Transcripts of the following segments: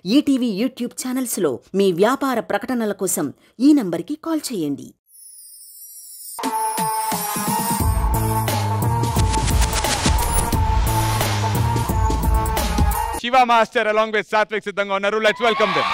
ETV YouTube ఛానల్స్లో మీ వ్యాపార ప్రకటనల కోసం ఈ నంబర్కి కాల్ చేయండి. Shiva Master along with Satvik సిద్ధంగా ఉన్నారు. Let's welcome them.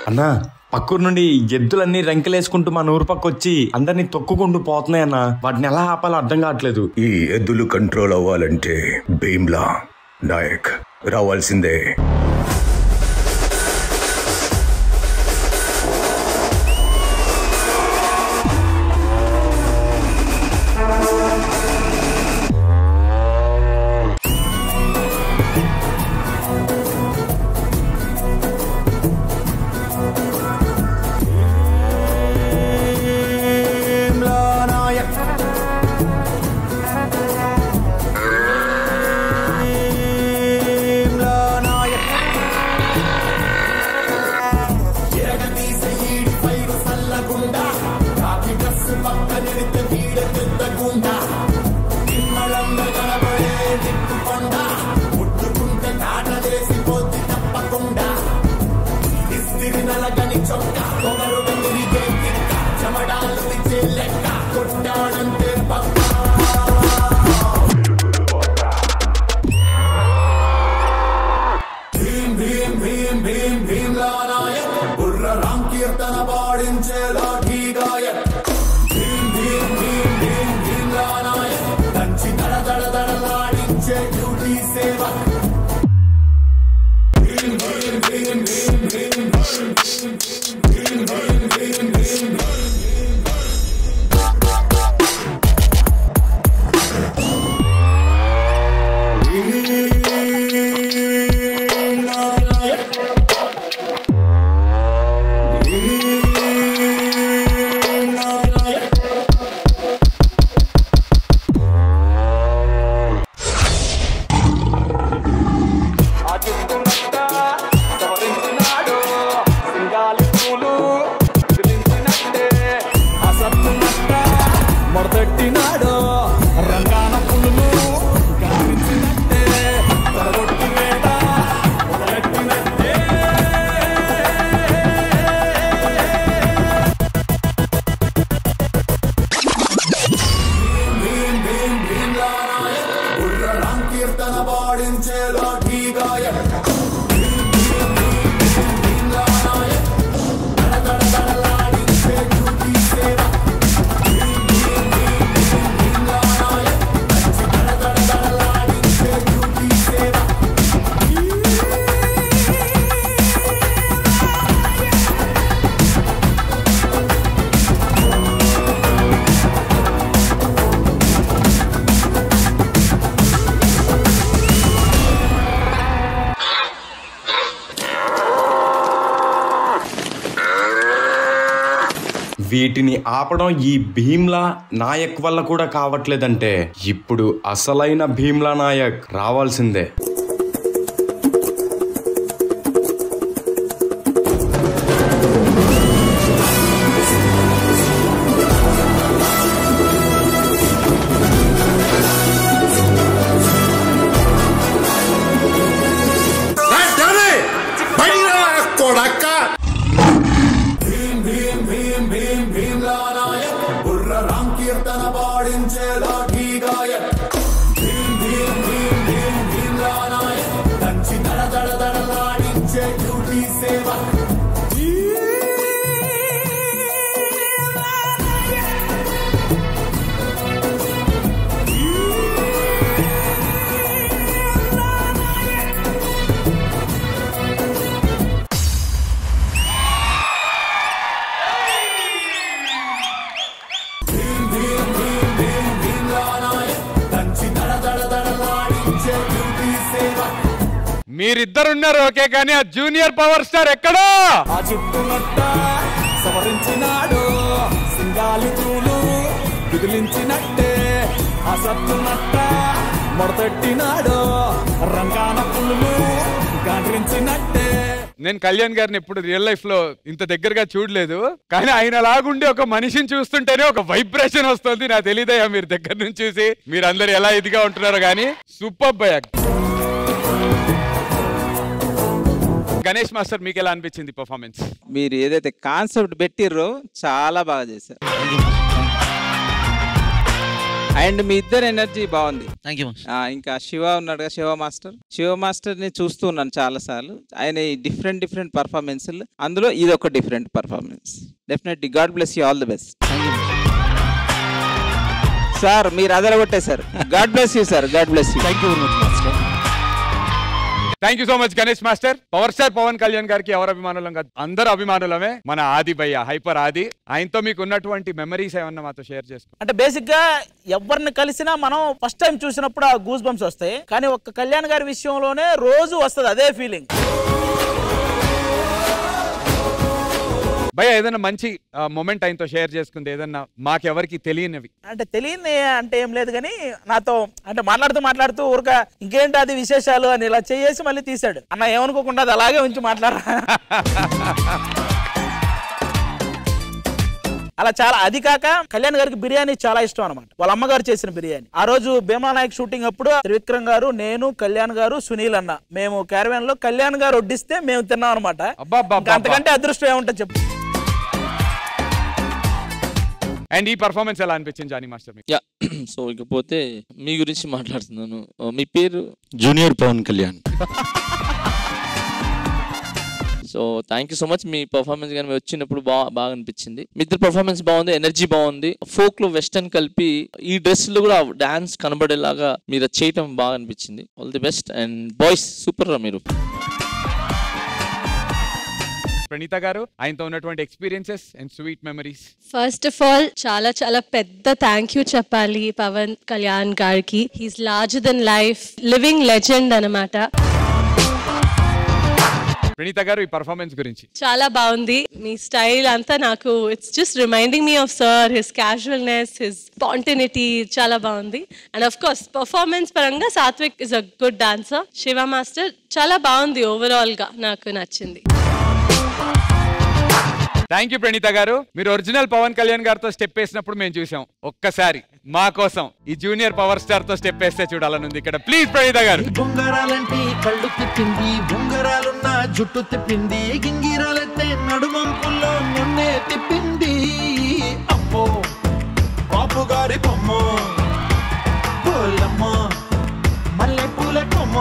అన్నా, పక్కూరు నుండి ఎద్దులన్నీ రంకెలేసుకుంటూ మన ఊరు పక్క వచ్చి అందరినీ తొక్కుకుంటూ పోతున్నాయన్నా. వాటిని ఎలా ఆపాలో అర్థం కావట్లేదు. ఈ ఎద్దులు కంట్రోల్ అవ్వాలంటే భీమ్లా నాయక్ రావాల్సిందే. వీటిని ఆపడం ఈ భీమ్లా నాయక్ వల్ల కూడా కావట్లేదంటే ఇప్పుడు అసలైన భీమ్లా నాయక్ రావాల్సిందే. మీరిద్దరున్నారు ఓకే, కానీ ఆ జూనియర్ పవర్ స్టార్ ఎక్కడా? సవరించినాడు సింగాలి పూలు విదిలించినట్టే సత్తునట్ట మొదటినాడు రంగాన పుల్లు గాండ్రించినట్టే. నేను కళ్యాణ్ గారిని ఎప్పుడు రియల్ లైఫ్ లో ఇంత దగ్గరగా చూడలేదు, కానీ ఆయన లాగుండి ఒక మనిషిని చూస్తుంటేనే ఒక వైబ్రేషన్ వస్తుంది. నాకు తెలియదయ్యా మీరు దగ్గర నుంచి చూసి మీరు అందరు ఎలా ఇదిగా ఉంటున్నారో, కానీ సూపర్ భయ్యా. గణేష్ మాస్టర్ మీకు ఎలా అనిపించింది పర్ఫార్మెన్స్? మీరు ఏదైతే కాన్సెప్ట్ పెట్టిర్రో చాలా బాగా చేశారు, అండ్ మీ ఇద్దరు ఎనర్జీ బాగుంది. ఇంకా శివ ఉన్నాడు కదా, శివ మాస్టర్ ని చూస్తూ ఉన్నాను చాలా సార్లు. ఆయన డిఫరెంట్ పర్ఫార్మెన్స్, అందులో ఇది ఒక different performance. Definitely God bless you, all the best sir. మీరు అదరగొట్టేశారు. God bless you sir, God bless you. Thank you very much master. Thank you so much Ganesh master. Power star Pawan Kalyan గారికి ఎవరు అభిమానులం కాదు, అందరూ అభిమానులమే. మన ఆది భయ్య, హైపర్ ఆది, ఆయనతో మీకు ఉన్నటువంటి మెమరీస్ ఏమన్నా మాతో షేర్ చేసుకో. అంటే బేసిక్ గా ఎవరిని కలిసినా మనం ఫస్ట్ టైం చూసినప్పుడు ఆ గూస్ బంప్స్ వస్తాయి, కానీ ఒక్క కళ్యాణ్ గారి విషయంలోనే రోజు వస్తుంది అదే ఫీలింగ్. భయ్య ఏదైనా మంచి మూమెంట్ ఆయనతో షేర్ చేసుకుంది, ఏదన్నా మాకెవరికి తెలియనివి? అంటే తెలియని అంటే ఏం లేదు, కానీ నాతో అంటే మాట్లాడుతూ ఊరక ఇంకేంటి అది విశేషాలు అని ఇలా చేసి మళ్ళీ తీసాడు. అన్న ఏమనుకోకుండా అది అలాగే ఉంచి మాట్లాడరా అలా చాలా. అది కాక కళ్యాణ్ గారికి బిర్యానీ చాలా ఇష్టం అనమాట, వాళ్ళ అమ్మగారు చేసిన బిర్యానీ. ఆ రోజు భీమా నాయక్ షూటింగ్ అప్పుడు త్రివిక్రమ్ గారు, నేను, కళ్యాణ్ గారు, సునీల్ అన్న, మేము క్యారవాన్ లో కళ్యాణ్ గారు వడ్డిస్తే మేము తిన్నాం అనమాట. అంతకంటే అదృష్టం ఏముంటుంది చెప్పు. అండ్ ఈ పర్ఫార్మెన్స్ ఎలా అనిపించింది జానీ మాస్టర్ మీకు? యా, సో ఇకపోతే మీ గురించి మాట్లాడుతున్నాను. మీ పేరు junior Pawan Kalyan. So thank you so much. మీ పర్ఫార్మెన్స్ కానీ వచ్చినప్పుడు బాగా అనిపించింది. మీ ఇద్దరు పర్ఫార్మెన్స్ బాగుంది, ఎనర్జీ బాగుంది. ఫోక్ లో వెస్టర్న్ కలిపి ఈ డ్రెస్ లో కూడా డాన్స్ కనబడేలాగా మీరు చేయటం బాగా అనిపించింది. All the best. And boys super రా మీరు. ప్రణీత గారు, ఆయనతో ఉన్నటువంటి experiences and sweet memories. First of all చాలా పెద్ద థ్యాంక్ యూ చెప్పాలి పవన్ కళ్యాణ్ గారికి. He's larger than life, living legend అన్నమాట. ప్రణీత గారు, ఈ పర్ఫార్మెన్స్ గురించి? చాలా బాగుంది. మీ స్టైల్ అంతా నాకు it's just reminding me of sir, his casualness, his spontaneity చాలా బాగుంది. అండ్ ఆఫ్ కోర్స్ పర్ఫార్మెన్స్ పరంగా Satvik is a good dancer. Shiva master చాలా బాగుంది, ఓవరాల్ గా నాకు నచ్చింది. థ్యాంక్ యూ ప్రణీత గారు. మీరు ఒరిజినల్ పవన్ కళ్యాణ్ గారితో స్టెప్ వేసినప్పుడు మేము చూసాం. ఒక్కసారి మా కోసం ఈ జూనియర్ పవర్ స్టార్ తో స్టెప్ వేస్తే చూడాలనుంది ఇక్కడ. ప్లీజ్ ప్రణీత గారు. బొంగరాలంటే కళ్ళు తిప్పింది, బొంగరాలున్న జుట్టు తిప్పింది, గింగిరాలైతే నడుమంపుల్లో నన్నే తిప్పింది. అమ్మో బాపు గారి బొమ్మ, పోలమ్మ మల్లె పూల కొమ్మ,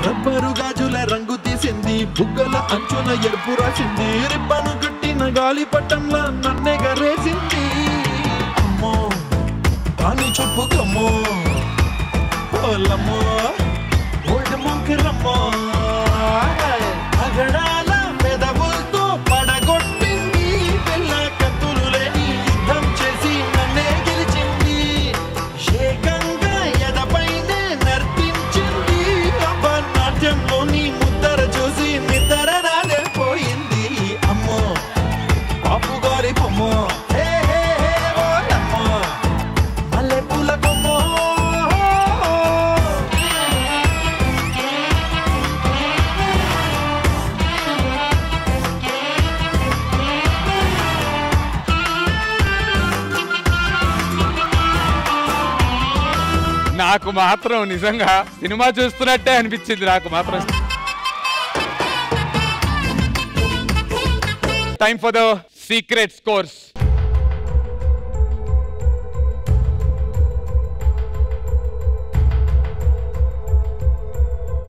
రబ్బరు గాజుల రంగు తీసింది, బుగ్గల అంచున ఎరుపు రాసింది, రిబ్బను కట్టిన గాలి పట్టంలా నన్నే గరేసింది. అమ్మో దాని చెప్పుకమ్మో, పోలమ్మో ఓల్డ్ మొంకిరమ్మో, అగడాల పెదవులతో పడగొట్టింది, పిల్ల కత్తులు లేని యుద్ధం చేసి నన్నే గెలిచింది, ఏకంగా ఎదపైనే నర్తించింది, నాట్యంలోని ముద్దర చూసి నిద్ర నాదే పోయింది. అమ్మో బాపు గారి బొమ్మో, హే హే హే ఓలమ్మో మల్లె పూల కొమ్మో. నాకు మాత్రం నిజంగా సినిమా చూస్తున్నట్టే అనిపించింది. నాకు మాత్రం. Time for the secret scores.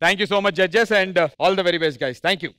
Thank you so much judges and all the very best guys. Thank you.